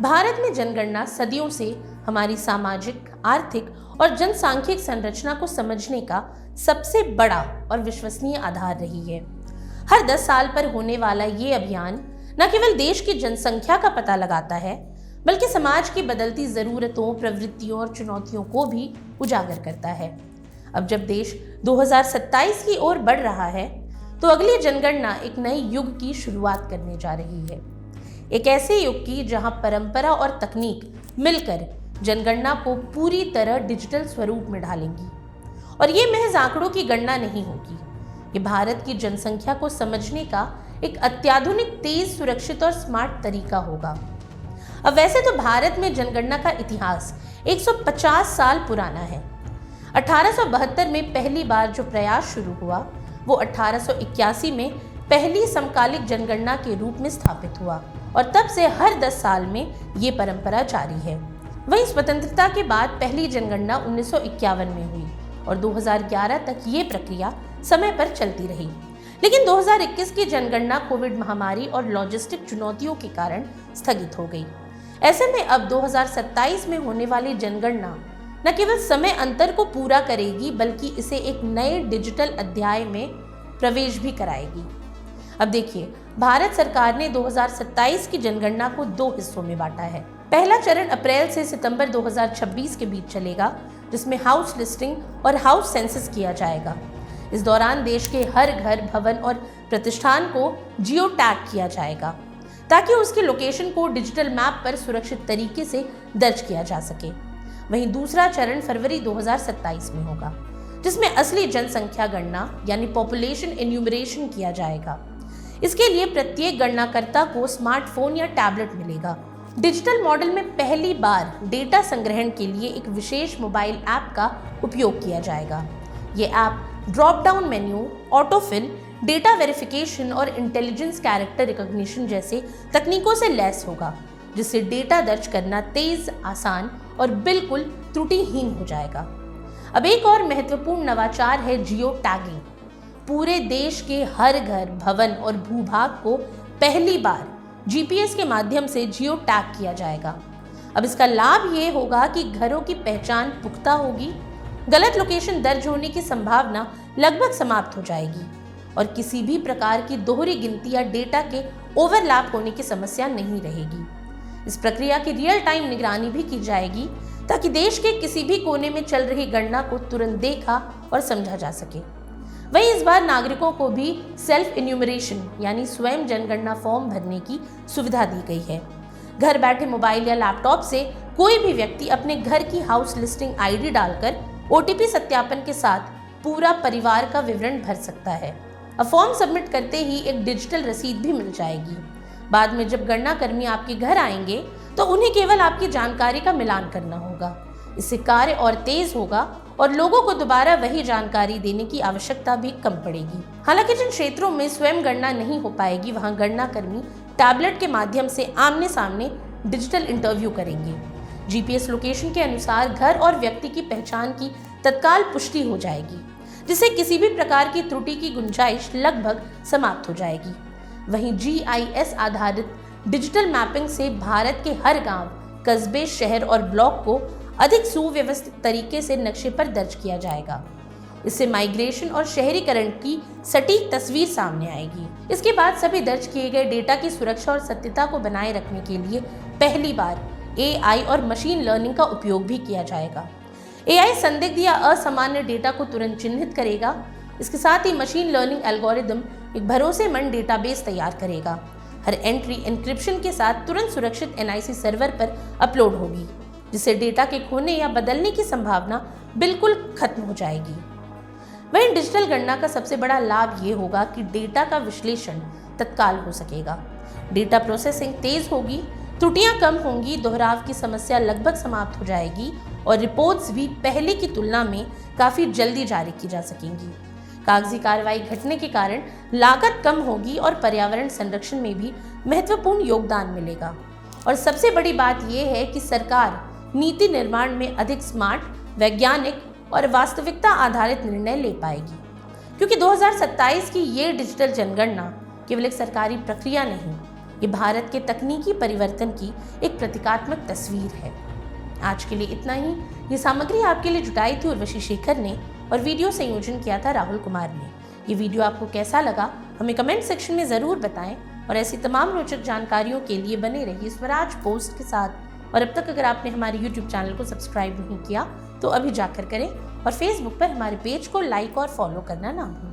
भारत में जनगणना सदियों से हमारी सामाजिक, आर्थिक और जनसांख्यिक संरचना को समझने का सबसे बड़ा और विश्वसनीय आधार रही है। हर 10 साल पर होने वाला ये अभियान न केवल देश की जनसंख्या का पता लगाता है, बल्कि समाज की बदलती जरूरतों, प्रवृत्तियों और चुनौतियों को भी उजागर करता है। अब जब देश 2027 की ओर बढ़ रहा है, तो अगली जनगणना एक नए युग की शुरुआत करने जा रही है। एक ऐसे युग की जहां परंपरा और तकनीक मिलकर जनगणना को पूरी तरह डिजिटल स्वरूप में ढालेंगी। और ये महज आंकड़ों की गणना नहीं होगी, ये भारत की जनसंख्या को समझने का एक अत्याधुनिक, तेज, सुरक्षित और स्मार्ट तरीका होगा। अब वैसे तो भारत में जनगणना का इतिहास 150 साल पुराना है। 1872 में पहली बार जो प्रयास शुरू हुआ, वो 1881 में पहली समकालिक जनगणना के रूप में स्थापित हुआ और तब से हर 10 साल में ये परंपरा जारी है। वहीं स्वतंत्रता के बाद पहली जनगणना 1951 में हुई और 2011 तक ये प्रक्रिया समय पर चलती रही। लेकिन 2021 की जनगणना कोविड महामारी और लॉजिस्टिक चुनौतियों के कारण स्थगित हो गई। ऐसे में अब 2027 में होने वाली जनगणना न केवल समय अंतर को पूरा करेगी, बल्कि इसे एक नए डिजिटल अध्याय में प्रवेश भी कराएगी। अब देखिए, भारत सरकार ने 2027 की जनगणना को 2 हिस्सों में बांटा है। पहला चरण अप्रैल से सितंबर 2026 के बीच चलेगा, जिसमें हाउस लिस्टिंग और हाउस सेंसस किया जाएगा। इस दौरान देश के हर घर, भवन और प्रतिष्ठान को जियो टैग किया जाएगा, ताकि उसकी लोकेशन को डिजिटल मैप पर सुरक्षित तरीके से दर्ज किया जा सके। वहीं दूसरा चरण फरवरी 2027 में होगा, जिसमें असली जनसंख्या गणना यानी पॉपुलेशन एन्यूमरेशन किया जाएगा। इसके लिए प्रत्येक गणनाकर्ता को स्मार्टफोन या टैबलेट मिलेगा। डिजिटल मॉडल में पहली बार डेटा संग्रहण के लिए एक विशेष मोबाइल ऐप का उपयोग किया जाएगा। ये app drop down menu, autofill, data verification और इंटेलिजेंस कैरेक्टर रिकॉग्निशन जैसे तकनीकों से लैस होगा, जिससे डेटा दर्ज करना तेज, आसान और बिल्कुल त्रुटिहीन हो जाएगा। अब एक और महत्वपूर्ण नवाचार है जियो टैगिंग। पूरे देश के हर घर, भवन और भूभाग को पहली बार जीपीएस के माध्यम से जियो टैग किया जाएगा। अब इसका लाभ ये होगा कि घरों की पहचान पुख्ता होगी, गलत लोकेशन दर्ज होने की संभावना लगभग समाप्त हो जाएगी और किसी भी प्रकार की दोहरी गिनती या डेटा के ओवरलैप होने की समस्या नहीं रहेगी। इस प्रक्रिया की रियल टाइम निगरानी भी की जाएगी, ताकि देश के किसी भी कोने में चल रही गणना को तुरंत देखा और समझा जा सके। वहीं इस बार नागरिकों को भी सेल्फ इन्यूमरेशन यानी स्वयं जनगणना फॉर्म भरने की सुविधा दी गई है। घर बैठे मोबाइल या लैपटॉप से कोई भी व्यक्ति अपने घर की हाउस लिस्टिंग आईडी डालकर ओटीपी सत्यापन के साथ पूरा परिवार का विवरण भर सकता है। अब फॉर्म सबमिट करते ही एक डिजिटल रसीद भी मिल जाएगी। बाद में जब गणना कर्मी आपके घर आएंगे, तो उन्हें केवल आपकी जानकारी का मिलान करना होगा। इससे कार्य और तेज होगा और लोगों को दोबारा वही जानकारी देने की आवश्यकता भी कम पड़ेगी। हालांकि जिन क्षेत्रों में स्वयं गणना नहीं हो पाएगी, वहां गणना कर्मी टैबलेट के माध्यम से आमने सामने डिजिटल इंटरव्यू करेंगे। जीपीएस लोकेशन के अनुसार घर और व्यक्ति की पहचान की तत्काल पुष्टि हो जाएगी, जिससे किसी भी प्रकार की त्रुटि की गुंजाइश लगभग समाप्त हो जाएगी। वहीं जीआईएस आधारित डिजिटल मैपिंग से भारत के हर गांव, कस्बे, शहर और ब्लॉक को अधिक सुव्यवस्थित तरीके से नक्शे पर दर्ज किया जाएगा। इससे माइग्रेशन और शहरीकरण की सटीक तस्वीर सामने आएगी। इसके बाद सभी दर्ज किए गए डेटा की सुरक्षा और सत्यता को बनाए रखने के लिए पहली बार एआई और मशीन लर्निंग का उपयोग भी किया जाएगा। एआई संदिग्ध या असामान्य डेटा को तुरंत चिन्हित करेगा। इसके साथ ही मशीन लर्निंग एल्गोरिदम एक भरोसेमंद डेटाबेस तैयार करेगा। हर एंट्री एन्क्रिप्शन के साथ तुरंत सुरक्षित एनआईसी सर्वर पर अपलोड होगी, जिससे डेटा के खोने या बदलने की संभावना बिल्कुल खत्म हो जाएगी। वहीं डिजिटल गणना का सबसे बड़ा लाभ ये होगा कि डेटा का विश्लेषण तत्काल हो सकेगा। डेटा प्रोसेसिंग तेज होगी, त्रुटियां कम होंगी, दोहराव की समस्या लगभग समाप्त हो जाएगी और रिपोर्ट्स भी पहले की तुलना में काफ़ी जल्दी जारी की जा सकेंगी। कागजी कार्रवाई घटने के कारण लागत कम होगी और पर्यावरण संरक्षण में भी महत्वपूर्ण योगदान मिलेगा। और सबसे बड़ी बात यह है कि सरकार नीति निर्माण में अधिक स्मार्ट, वैज्ञानिक और वास्तविकता आधारित निर्णय ले पाएगी, क्योंकि 2027 की ये डिजिटल जनगणना केवल एक सरकारी प्रक्रिया नहीं, ये भारत के तकनीकी परिवर्तन की एक प्रतीकात्मक तस्वीर है। आज के लिए इतना ही। ये सामग्री आपके लिए जुटाई थी उर्वशी शेखर ने और वीडियो संयोजन किया था राहुल कुमार ने। ये वीडियो आपको कैसा लगा हमें कमेंट सेक्शन में ज़रूर बताएं और ऐसी तमाम रोचक जानकारियों के लिए बने रहिए स्वराज पोस्ट के साथ। और अब तक अगर आपने हमारे YouTube चैनल को सब्सक्राइब नहीं किया तो अभी जाकर करें और Facebook पर हमारे पेज को लाइक और फॉलो करना ना भूलें।